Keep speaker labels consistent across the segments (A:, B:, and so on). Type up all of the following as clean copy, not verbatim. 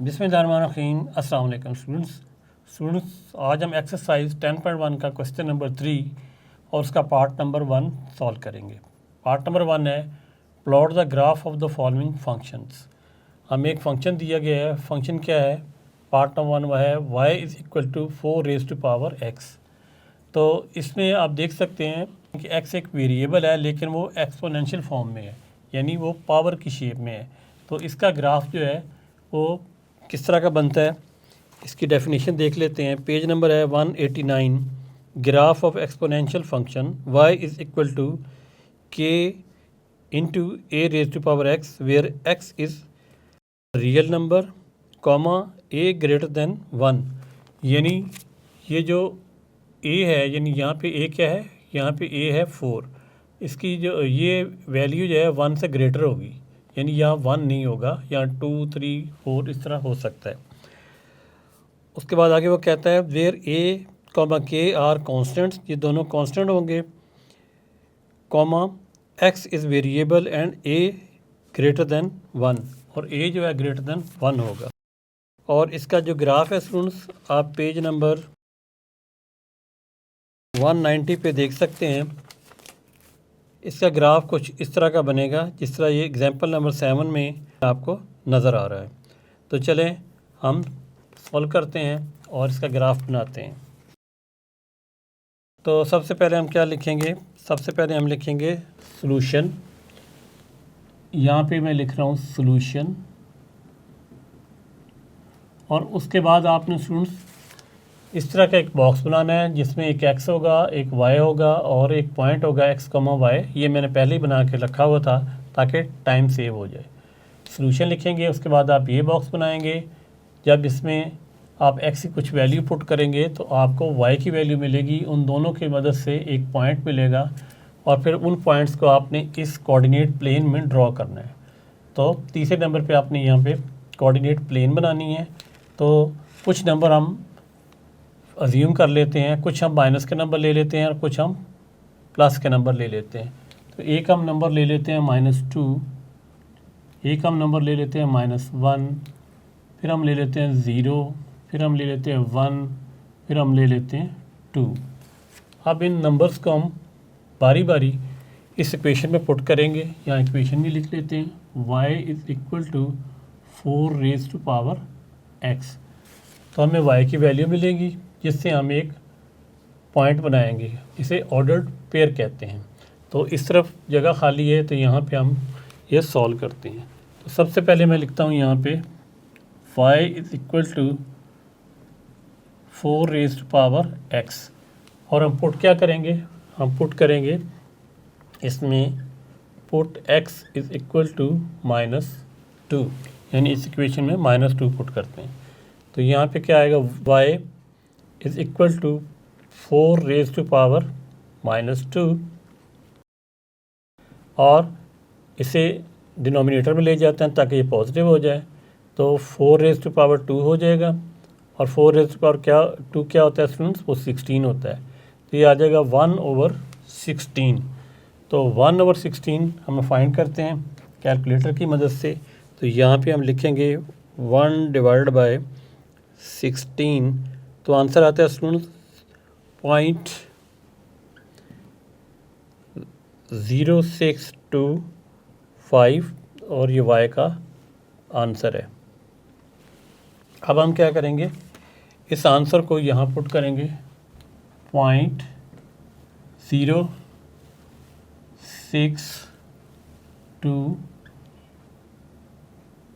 A: बिस्मिल्लाहिर्रहमानिर्रहीम। अस्सलाम वालेकुम स्टूडेंट्स, आज हम एक्सरसाइज 10.1 का क्वेश्चन नंबर 3 और उसका पार्ट नंबर 1 सॉल्व करेंगे। पार्ट नंबर 1 है plot the graph of the following functions. हमें एक फंक्शन दिया गया है। फंक्शन क्या है? पार्ट नंबर 1 वह है y is equal to 4 raise to power x। तो इसमें आप देख सकते हैं कि x एक वेरिएबल है, लेकिन वो एक्सपोनेंशियल फॉर्म में है, यानी वो पावर की शेप में है। तो इसका ग्राफ जो है वो किस तरह का बनता है, इसकी डेफिनेशन देख लेते हैं। पेज नंबर है 189। Graph of exponential function y is equal to k into a raise to power x, where x is real number, comma a greater than 1। यानी ये जो a है, यानी यहाँ पे a क्या है, यहाँ पे a है 4। इसकी जो ये वैल्यू जो है 1 से ग्रेटर होगी, यानी यहाँ 1 नहीं होगा, यहाँ 2, 3, 4 इस तरह हो सकता है। उसके बाद आगे वो कहता है where a, k are constants, ये दोनों कॉन्स्टेंट होंगे, comma x is variable and a greater than 1, और a जो है ग्रेटर देन 1 होगा। और इसका जो ग्राफ है स्टूडेंट्स, आप पेज नंबर 190 पे देख सकते हैं। इसका ग्राफ कुछ इस तरह का बनेगा जिस तरह ये एग्जांपल नंबर 7 में आपको नज़र आ रहा है। तो चलें हम सॉल्व करते हैं और इसका ग्राफ बनाते हैं। तो सबसे पहले हम क्या लिखेंगे? सबसे पहले हम लिखेंगे सॉल्यूशन। यहाँ पे मैं लिख रहा हूँ सॉल्यूशन, और उसके बाद आपने स्टूडेंट्स इस तरह का एक बॉक्स बनाना है जिसमें एक x होगा, एक y होगा और एक पॉइंट होगा x, y। ये मैंने पहले ही बना के रखा हुआ था ताकि टाइम सेव हो जाए। सॉल्यूशन लिखेंगे, उसके बाद आप ये बॉक्स बनाएंगे। जब इसमें आप x की कुछ वैल्यू पुट करेंगे तो आपको y की वैल्यू मिलेगी। उन दोनों की मदद से एक पॉइंट मिलेगा, और फिर उन पॉइंट्स को आपने इस कोऑर्डिनेट प्लेन में ड्रॉ करना है। तो तीसरे नंबर पे आपने यहाँ पे कोऑर्डिनेट प्लेन बनानी है। तो कुछ नंबर हम अज्यूम कर लेते हैं, कुछ हम माइनस के नंबर ले लेते हैं और कुछ हम प्लस के नंबर ले लेते हैं। तो एक हम नंबर ले लेते हैं -2, एक हम नंबर ले लेते हैं -1, फिर हम ले लेते हैं 0, फिर हम ले लेते हैं 1, फिर हम ले लेते हैं 2। अब इन नंबर्स को हम बारी बारी इस इक्वेशन में पुट करेंगे। यहाँ इक्वेशन भी लिख लेते हैं, y is equal to 4 raise to power x। तो हमें y की वैल्यू मिलेगी जिससे हम एक पॉइंट बनाएंगे, इसे ऑर्डर्ड पेयर कहते हैं। तो इस तरफ जगह खाली है, तो यहाँ पे हम ये सॉल्व करते हैं। तो सबसे पहले मैं लिखता हूँ यहाँ पे y is equal to 4 raise to power x, और हम पुट क्या करेंगे? हम पुट करेंगे इसमें put x is equal to -2, यानी इस इक्वेशन में -2 पुट करते हैं। तो यहाँ पे क्या आएगा? y is equal to 4 raise to power -2, और इसे डिनोमिनेटर में ले जाते हैं ताकि ये पॉजिटिव हो जाए। तो 4 रेज़ टू पावर 2 हो जाएगा, और 4 रेज़ टू पावर 2 क्या होता है स्टूडेंट्स? वो 16 होता है। तो ये आ जाएगा 1/16। तो 1/16 हम फाइंड करते हैं कैलकुलेटर की मदद से। तो यहाँ पे हम लिखेंगे 1 डिवाइडेड बाय 16, तो आंसर आता है स्टूडेंट्स 0.0625, और ये y का आंसर है। अब हम क्या करेंगे? इस आंसर को यहाँ पुट करेंगे 0.0625,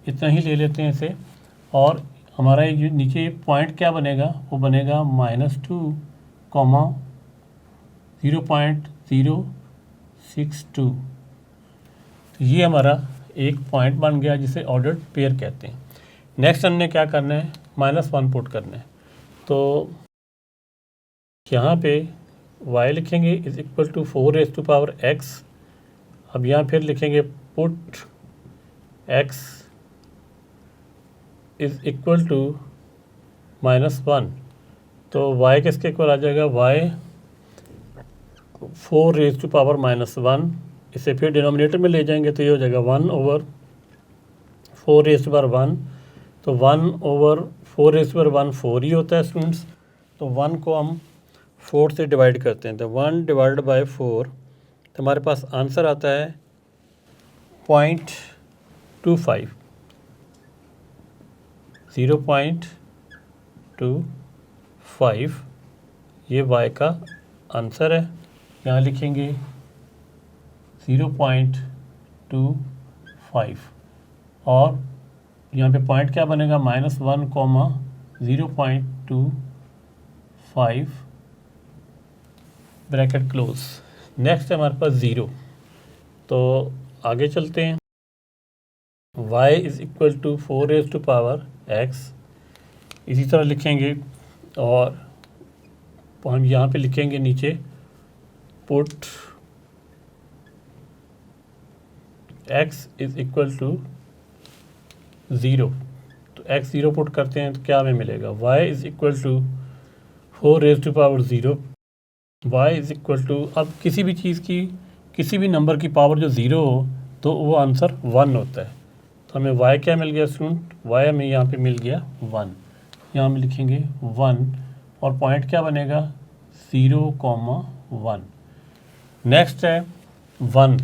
A: इतना ही ले लेते हैं इसे। और हमारा ये नीचे पॉइंट क्या बनेगा? वो बनेगा -2, 0.062। तो ये हमारा एक पॉइंट बन गया जिसे ऑर्डर्ड पेयर कहते हैं। नेक्स्ट हमने क्या करना है? -1 पुट करना है। तो यहाँ पे y लिखेंगे is equal to 4 raise to power x। अब यहाँ फिर लिखेंगे put x is equal to -1। तो y किसके इक्वल आ जाएगा? y 4 raise to power -1। इसे फिर डिनोमिनेटर में ले जाएंगे तो ये हो जाएगा 1/4 रेज़ टू पावर 1, तो 1/4 रेज़ पर 1 4 ही होता है स्टूडेंट्स। तो 1 को हम 4 से डिवाइड करते हैं, तो 1 डिवाइडेड बाय 4, तो हमारे पास आंसर आता है 0.25, 0.25 ये y का आंसर है। यहाँ लिखेंगे 0.25 और यहाँ पे पॉइंट क्या बनेगा, -1, 0.25 ब्रैकेट क्लोज। नेक्स्ट है हमारे पास 0, तो आगे चलते हैं। y is equal to 4 raise to power x, इसी तरह लिखेंगे और हम यहाँ पे लिखेंगे नीचे put x is equal to 0, तो x 0 पुट करते हैं तो क्या हमें मिलेगा, y is equal to 4 raise to power 0, y is equal to, अब किसी भी चीज़ की किसी भी नंबर की पावर जो 0 हो तो वो आंसर 1 होता है। तो हमें y क्या मिल गया स्टूडेंट, y हमें यहाँ पे मिल गया 1, यहाँ हम लिखेंगे 1 और पॉइंट क्या बनेगा 0,1। नेक्स्ट है 1,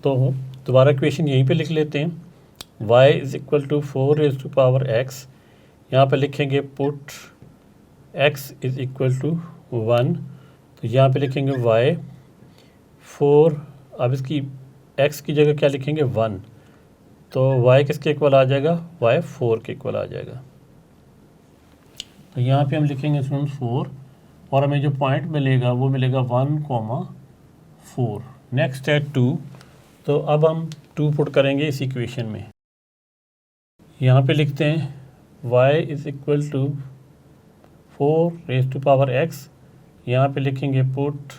A: तो दोबारा इक्वेशन यहीं पे लिख लेते हैं, y is equal to 4 raise to power x, यहाँ पे लिखेंगे put x is equal to 1, तो यहाँ पे लिखेंगे y 4, अब इसकी x की जगह क्या लिखेंगे 1, तो y किसके इक्वल आ जाएगा, y 4 के इक्वल आ जाएगा। तो यहाँ पे हम लिखेंगे स्टूडेंट 4 और हमें जो पॉइंट मिलेगा वो मिलेगा 1,4। नेक्स्ट है 2, तो अब हम 2 पुट करेंगे इस इक्वेशन में। यहाँ पे लिखते हैं y is equal to 4 raise to power x, यहाँ पे लिखेंगे put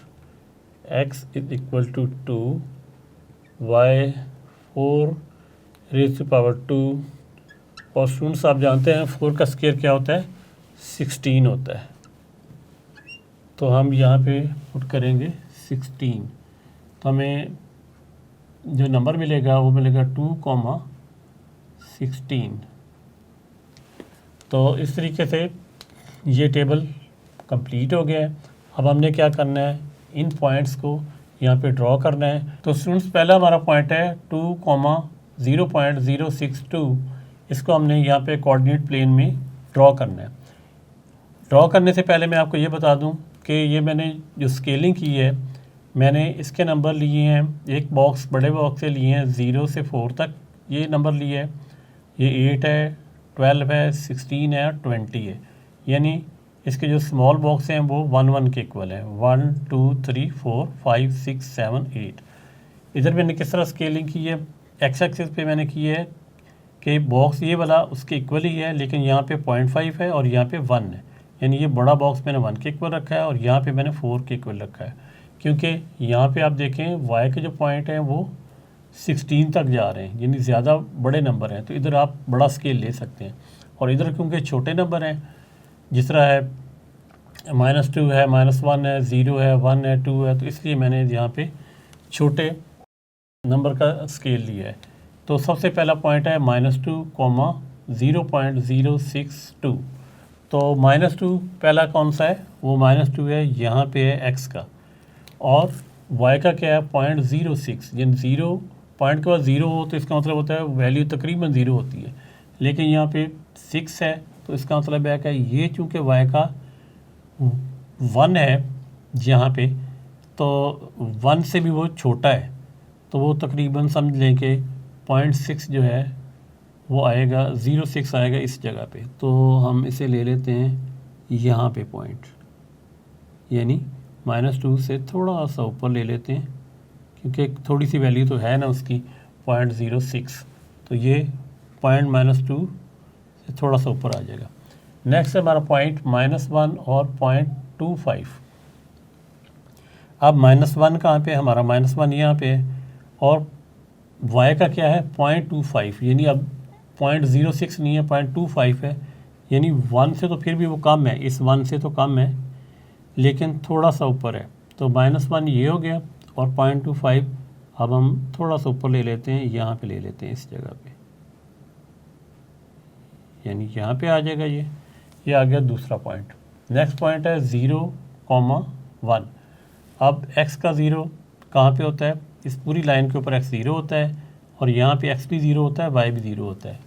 A: x is equal to 2, y 4 raise to power 2, और स्टूडेंट्स आप जानते हैं 4 का स्क्वायर क्या होता है, 16 होता है। तो हम यहाँ पे पुट करेंगे 16, तो हमें जो नंबर मिलेगा वो मिलेगा 2,16। तो इस तरीके से ये टेबल कंप्लीट हो गया है। अब हमने क्या करना है, इन पॉइंट्स को यहाँ पे ड्रॉ करना है। तो स्टूडेंट्स पहला हमारा पॉइंट है 2,0.062, इसको हमने यहाँ पे कोऑर्डिनेट प्लेन में ड्रॉ करना है। ड्रॉ करने से पहले मैं आपको ये बता दूं कि ये मैंने जो स्केलिंग की है, मैंने इसके नंबर लिए हैं, एक बॉक्स बड़े बॉक्स से लिए हैं 0 से 4 तक ये नंबर लिए है, ये 8 है, 12 है, 16 है, 20 है, यानी इसके जो स्मॉल बॉक्स हैं वो 1 1 के इक्वल है, 1 2 3 4 5 6 7 8। इधर मैंने किस तरह स्केलिंग की है, एक्स एक्सिस पे मैंने की है कि बॉक्स ये वाला उसके इक्वल ही है, लेकिन यहाँ पे 0.5 है और यहाँ पे 1 है, यानी ये बड़ा बॉक्स मैंने 1 के इक्वल रखा है और यहाँ पे मैंने 4 के इक्वल रखा है, क्योंकि यहाँ पे आप देखें y के जो पॉइंट हैं वो 16 तक जा रहे हैं, यानी ज़्यादा बड़े नंबर हैं, तो इधर आप बड़ा स्केल ले सकते हैं। और इधर क्योंकि छोटे नंबर हैं, जिस तरह है -2 है, -1 है, 0 है, 1 है, 2 है, तो इसलिए मैंने यहाँ पे छोटे नंबर का स्केल लिया है। तो सबसे पहला पॉइंट है -2, 0.062। तो -2 पहला कौन सा है, वो -2 है, यहाँ पे है x का, और y का क्या है 0.06, यानी 0 पॉइंट के बाद 0 हो तो इसका मतलब होता है वैल्यू तकरीबन 0 होती है, लेकिन यहाँ पे 6 है तो इसका मतलब है कि ये चूँकि y का 1 है यहाँ पे, तो 1 से भी वो छोटा है, तो वो तकरीबन समझ लें कि 0.6 जो है वो आएगा, 0.6 आएगा इस जगह पे। तो हम इसे ले लेते हैं यहाँ पे पॉइंट, यानी -2 से थोड़ा सा ऊपर ले लेते हैं, क्योंकि थोड़ी सी वैल्यू तो है ना उसकी 0.06, तो ये पॉइंट -2 से थोड़ा सा ऊपर आ जाएगा। नेक्स्ट है हमारा पॉइंट -1 और 0.25। अब -1 कहाँ पे, हमारा -1 यहाँ पे है, और y का क्या है 0.25, यानी अब 0.06 नहीं है, 0.25 है, यानी 1 से तो फिर भी वो कम है, इस 1 से तो कम है, लेकिन थोड़ा सा ऊपर है। तो -1 ये हो गया, और 0.25 अब हम थोड़ा सा ऊपर ले लेते हैं, यहाँ पे ले लेते हैं इस जगह पे, यानी यहाँ पे आ जाएगा ये आ गया दूसरा पॉइंट। नेक्स्ट पॉइंट है 0,1। अब x का 0 कहाँ पे होता है, इस पूरी लाइन के ऊपर x 0 होता है और यहाँ पे x भी 0 होता है, y भी 0 होता है,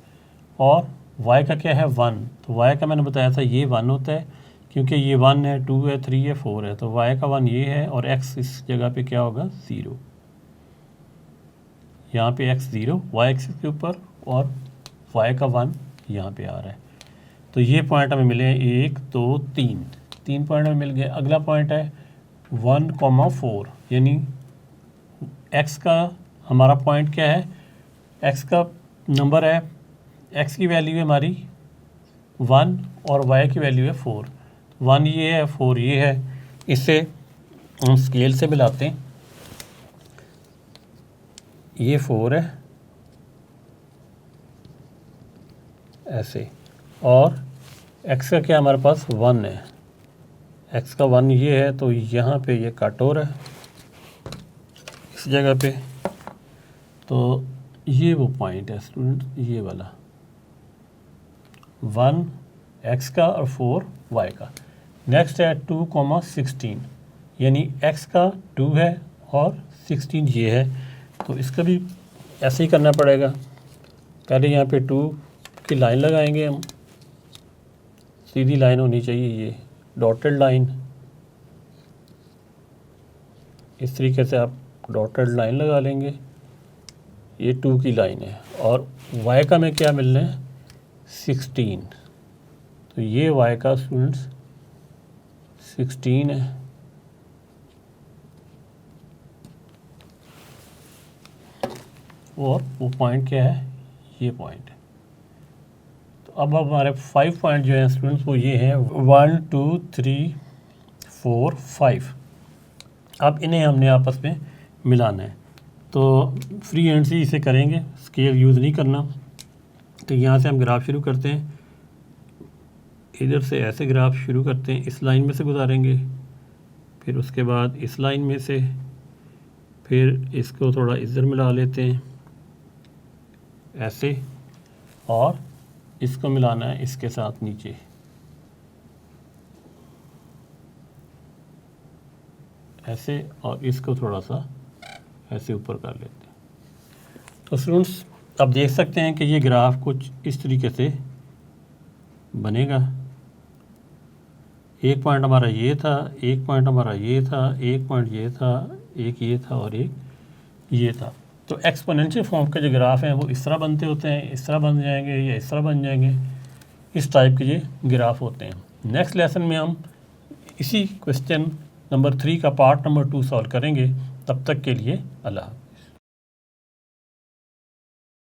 A: और y का क्या है 1, तो y का मैंने बताया था ये 1 होता है, क्योंकि ये 1 है, 2 है, 3 है, 4 है, तो y का 1 ये है और x इस जगह पे क्या होगा 0। यहाँ पे x 0 y एक्सिस के ऊपर और y का 1 यहाँ पे आ रहा है। तो ये पॉइंट हमें मिले 1 2 3 पॉइंट हमें मिल गए। अगला पॉइंट है 1,4, यानी x का हमारा पॉइंट क्या है, x का नंबर है, x की वैल्यू है हमारी 1 और y की वैल्यू है 4। 1 ये है, 4 ये है, इससे हम स्केल से मिलाते हैं। ये 4 है ऐसे, और x का क्या हमारे पास 1 है, x का 1 ये है, तो यहाँ पे ये कट हो रहा है इस जगह पे। तो ये वो पॉइंट है स्टूडेंट, ये वाला 1 x का और 4 y का। नेक्स्ट है 2,16, यानी x का 2 है और 16 ये है, तो इसका भी ऐसे ही करना पड़ेगा। पहले यहाँ पे 2 की लाइन लगाएंगे हम, सीधी लाइन होनी चाहिए, ये डॉटेड लाइन, इस तरीके से आप डॉटेड लाइन लगा लेंगे, ये 2 की लाइन है, और y का में क्या मिलना है 16, तो ये y का स्टूडेंट्स 16 है। और वो पॉइंट क्या है, ये पॉइंट है। तो अब हमारे 5 पॉइंट जो हैं स्टूडेंट्स वो ये हैं 1 2 3 4 5। अब इन्हें हमने आपस में मिलाना है, तो फ्री हैंड से इसे करेंगे, स्केल यूज़ नहीं करना। तो यहाँ से हम ग्राफ शुरू करते हैं, इधर से ऐसे ग्राफ शुरू करते हैं, इस लाइन में से गुजारेंगे, फिर उसके बाद इस लाइन में से, फिर इसको थोड़ा इधर मिला लेते हैं ऐसे, और इसको मिलाना है इसके साथ नीचे ऐसे, और इसको थोड़ा सा ऐसे ऊपर कर लेते हैं। तो स्टूडेंट्स अब देख सकते हैं कि ये ग्राफ कुछ इस तरीके से बनेगा। एक पॉइंट हमारा ये था, एक पॉइंट हमारा ये था, एक पॉइंट ये था, एक ये था और एक ये था। तो एक्सपोनेंशियल फॉर्म के जो ग्राफ हैं वो इस तरह बनते होते हैं, इस तरह बन जाएंगे या इस तरह बन जाएंगे, इस टाइप के ये ग्राफ होते हैं। नेक्स्ट लेसन में हम इसी क्वेश्चन नंबर 3 का पार्ट नंबर 2 सॉल्व करेंगे। तब तक के लिए अल्लाह।